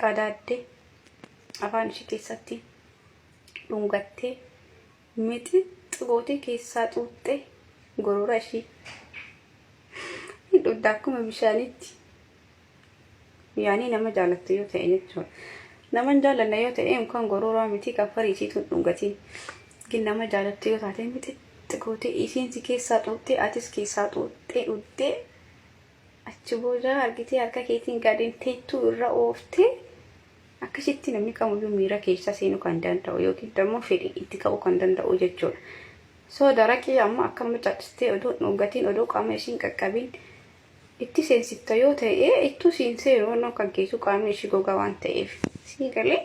qadaadde afaan ishee keessatti dhungattee mixixi gootee keessaa xuuxxee gorora ishee hidhudda akkuma bishaanitti. Yaani nama jaalattu yoo ta'e jechuudha. Nama jaalanna yoo ta'e kan gororaa miti kan fariisitu dhungatiin. Gin nama jaalattu yoo taate mixixi gootee isiin si keessaa xuuxxee atis keessaa xuuxxee dhuddee achi booda argitee harka keetiin gadeen teettuu irra ooftee akkasitti namni kamiyyuu miira keessa seenuu kan danda'u yookiin immoo fedhii itti ka'uu kan danda'u jechuudha. So daraqii amma akkama caccistee odoo dhungatiin odoo qaama ishiin qaqqabin itti seensifta yoo ta'e ittu siinsee yeroo kan keessu qaama ishii gogaa waan ta'eef sii galee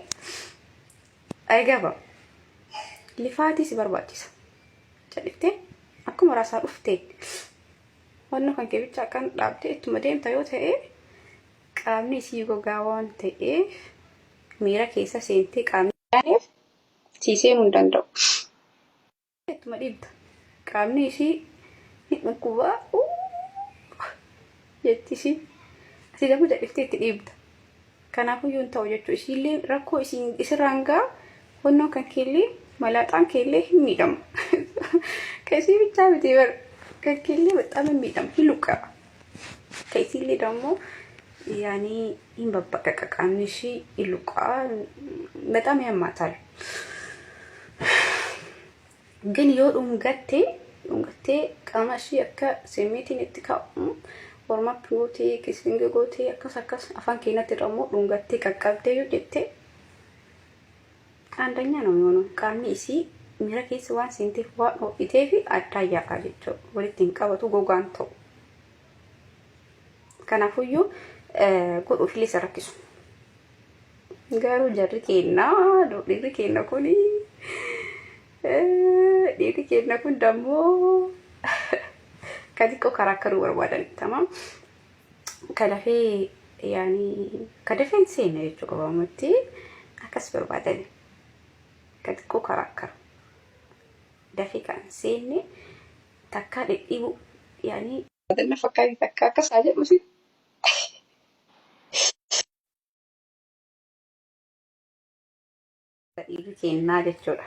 aygaba lifaatii si barbaachisa. Cadhiftee akkuma raasaa dhuftee wanno kan keebicha akkan dhaabdee ittuma deemta yoo ta'e qaamni isii gogaa waan ta'eef miira keessa seentee qaamni sii seenuu hin danda'u. Ittuma dhiibda qaamni isii hin dhukkubaa jettisi asii gama cadhiftee itti dhiibda. Kanaafuu yoo ta'u jechuudha ishiillee rakkoo isirraan gaa wanno kan keellee malaaxaan keellee hin miidhamu. Kasii bichaa miti bar kan keellee በጣም የሚደም ይሉቃ ከይሲሊ ደግሞ ያኒ ይንበበቀቀ ቃምንሺ ይሉቃ በጣም ያማታል። ግን ዮዱንገቴ ቃማሺ አከ ስሜቲን እትካው ወርማ ፕሮቴ ኪሲንግ ጎቴ አከሰከስ አፋን ከነተ ደግሞ ዱንገቴ ቀቀብቴ ይደቴ አንደኛ ነው የሚሆነው ቃሚ እሲ ሚራ ኬስ ዋን ሴንቲፍ ዋን ኢቴፊ አዳያ አለቾ ወልቲን ቀበቱ ጎጋንቶ ከናፉዩ ጎዱ ፍሊ ሰረክሱ ጋሩ ጀርኬና ዶሪኬና ኩኒ ዲሪኬና ኩን ደሞ ከዲቆ ካራከሩ ወርዋዳን ተማም ከለፌ ያኒ ከደፈንሴ ነው የጮቀባሙቲ አከስ ወርዋዳን ከዲቆ ካራከሩ دافي كان سيني تكا ديبو يعني بدنا فكاي تكا كساجه ماشي ديبو كين ناجه جودا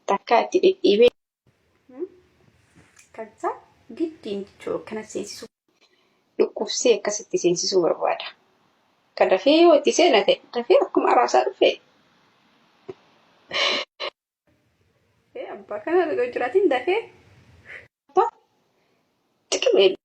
تكا ديبي كذا جدين جو كان سينسو لوكوسي كاسيتي سينسو بروادا كدافي ودي سينته دافي اكم اراسا دفي Bakana da gojratin dafe. Ba. Tikme